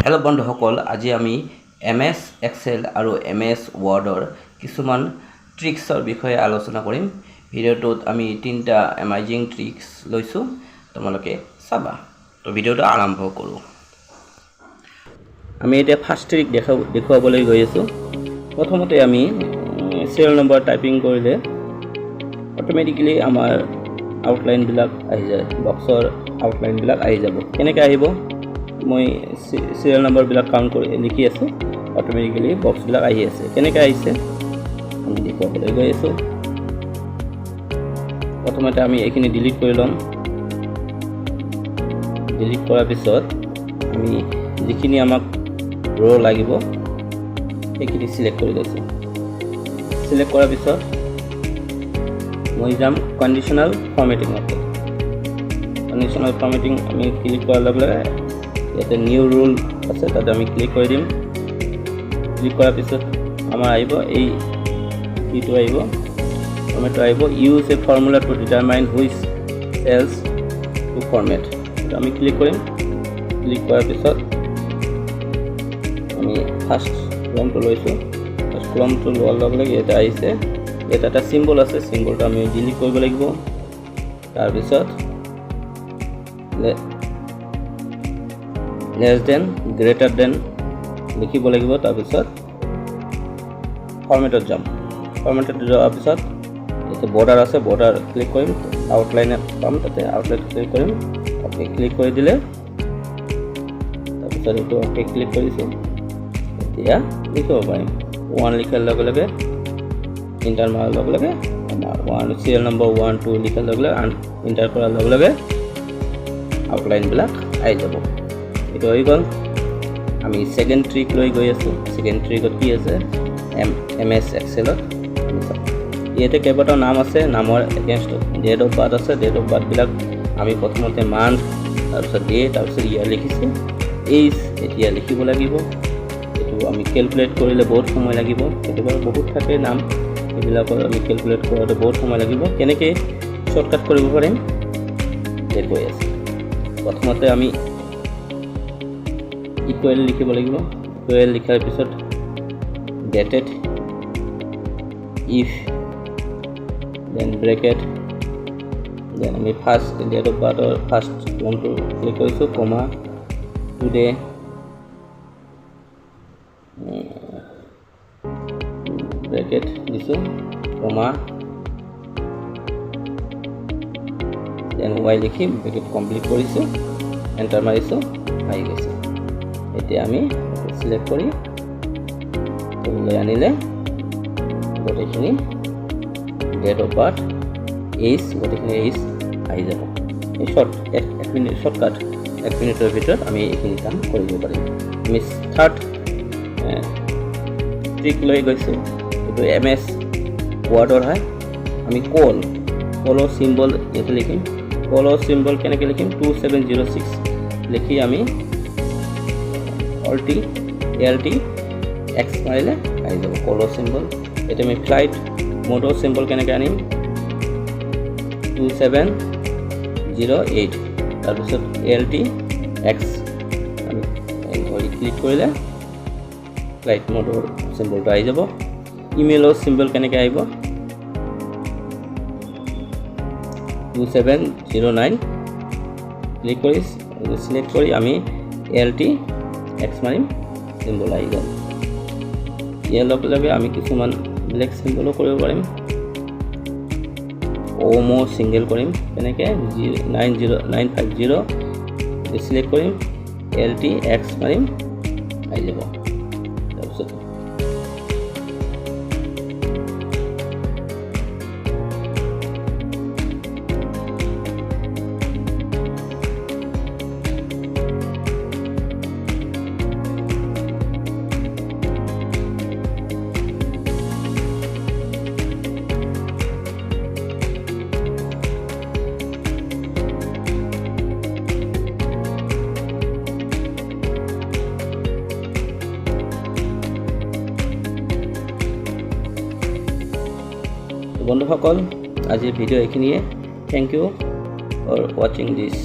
Hello बंधुসকল আজি আমি MS Excel আৰু MS Wordৰ কিছুমান ট্ৰিক্সৰ বিষয়ে আলোচনা কৰিম। ভিডিওটোত আমি তিনটা এমাজিং ট্ৰিক্স লৈছো, তোমালোকে চাবা। তো ভিডিওটো আৰম্ভ কৰো। আমি এটা ফাৰ্স্ট ট্ৰিক দেখুৱাবলৈ গৈ আছো। প্ৰথমতে আমি সিৰিয়াল নম্বৰ টাইপিং কৰিলে অটোমেটিক্যালি আমাৰ আউটলাইন বিলাক আহি যায়, বক্সৰ আউটলাইন বিলাক আহি যাব। কেনেকৈ আহিব? মই সিৰিয়াল নাম্বাৰ বিলাক কাউন্ট কৰি লিখি আছো, অটোমেটিক্যালি বক্স বিলাক আহি আছে। কেনেকৈ আহিছে আমি দেখুৱাবলৈ গৈ আছো। প্ৰথমতে আমি এইখিনি ডিলিট কৰি লম। ডিলিট কৰাৰ পিছত আমি যিখিনি আমাক ৰ লাগিব সেইখিনি সিলেক্ট কৰি লৈছো। সিলেক্ট কৰাৰ পিছত মই যাম কন্ডিশনাল ফৰমেটিংত। কন্ডিশনাল ফৰমেটিং আমি ক্লিক কৰাৰ লগে লগে ইয়াতে নিউ ৰুল আছে, তাতে আমি ক্লিক কৰি দিম। ক্লিক কৰাৰ পিছত আমাৰ আহিব এই কিটো আহিব, ফৰমেটটো আহিব। Use a formula to determine which cells to format. আমি ক্লিক কৰিম। ক্লিক কৰাৰ পিছত আমি ফাৰ্স্ট কলমটো লৈছো। ফাৰ্স্ট কলমটো লোৱাৰ লগে লগে ইয়াতে আহিছে, ইয়াতে এটা সিম্বল আছে, সিম্বলটো আমি ডিলিট কৰিব লাগিব। তাৰপিছত less than greater than লিখিব লাগিব। তাৰপিছত ফৰমেটত যাম। ফৰমেটত যোৱাৰ পিছত ইয়াতে বৰ্ডাৰ আছে, বৰ্ডাৰ ক্লিক কৰিম। আউটলাইন পাম, তাতে আউটলাইন ক্লিক কৰিম। ওকে ক্লিক কৰি দিলে তাৰপিছত এইটো ওকে ক্লিক কৰিছো। এতিয়া লিখিব পাৰিম। 1 লিখাৰ লগে লগে ইণ্টাৰ মাৰাৰ লগে লগে আমাৰ 1 সিৰিয়াল নম্বৰ 1 2 লিখাৰ লগে লগে ইণ্টাৰ কৰাৰ লগে লগে আউটলাইন বিলাক আহি যাব। এইটো হৈ গ'ল। আমি সেকেন্ড ট্ৰিক লৈ গৈ আছো। সেকেন্ড ট্ৰিকত কি আছে? MS Excelত ইয়াতে কেইবাটাও নাম আছে। নামৰ এগেইনষ্ট ডেট অফ বাৰ্থ আছে। ডেট অফ বাৰ্থ বিলাক আমি প্ৰথমতে মান্থ, তাৰপিছত ডে, তাৰপিছত ইয়াৰ লিখিছো। এইজ এতিয়া লিখিব লাগিব। এইটো আমি ক্যালকুলেট কৰিলে বহুত সময় লাগিব, কেতিয়াবা বহুত থাকে নাম, এইবিলাকৰ আমি ক্যালকুলেট কৰোঁতে বহুত সময় লাগিব। কেনেকৈ শৰ্টকাট কৰিব পাৰিম দেখুৱাই আছে। প্ৰথমতে আমি ইকুৱেল লিখিব লাগিব। ইকুৱেল লিখাৰ পিছত dated, if, then bracket, then আমি ফাৰ্স্ট ডেট অফ বাৰ্থৰ ফাৰ্স্ট কলমটো ক্লিক কৰিছোঁ, কমা, টুডে, ব্ৰেকেট দিছোঁ, কমা, দেন ৱাই লিখি ব্ৰেকেট কমপ্লিট কৰিছোঁ, এণ্টাৰ মাৰিছোঁ, আহি গৈছে। এতিয়া আমি সিলেক্ট কৰি লৈ আনিলে গোটেইখিনি ডেট অফ বাৰ্থ, এইজ, গোটেইখিনি এইজ আহি যাব। এই শৰ্টকাট 1 মিনিটৰ ভিতৰত আমি এইখিনি কাম কৰিব পাৰিম। আমি থাৰ্ড ট্ৰিক লৈ গৈছোঁ। এইটো MS ৱৰ্ডৰ হয়। আমি কলৰ চিম্বল ইয়াতে লিখিম। কলৰ চিম্বল কেনেকৈ লিখিম? 2706 লিখি আমি alt x মাৰিলে আহি যাব কলৰ চিম্বল। এতিয়া আমি ফ্লাইট মোডৰ চিম্বল কেনেকৈ আনিম? 2708, তাৰপিছত alt x আমি ক্লিক কৰিলে ফ্লাইট মোডৰ চিম্বলটো আহি যাব। ইমেইলৰ চিম্বল কেনেকৈ আহিব? 2709 ক্লিক কৰি সিলেক্ট কৰি আমি alt x মাৰিম, চিম্বল আহি গ'ল। ইয়াৰ লগে লগে আমি কিছুমান বেলেগ চিম্বলো কৰিব পাৰিম। ওমো চিংগল কৰিম। কেনেকৈ? 90950 সিলেক্ট কৰিম, alt x মাৰিম, আহি যাব। তাৰপিছত বন্ধুসকল আজিৰ ভিডিঅ' এইখিনিয়ে। থ্যাংক ইউ ফৰ ৱাচিং দিছ।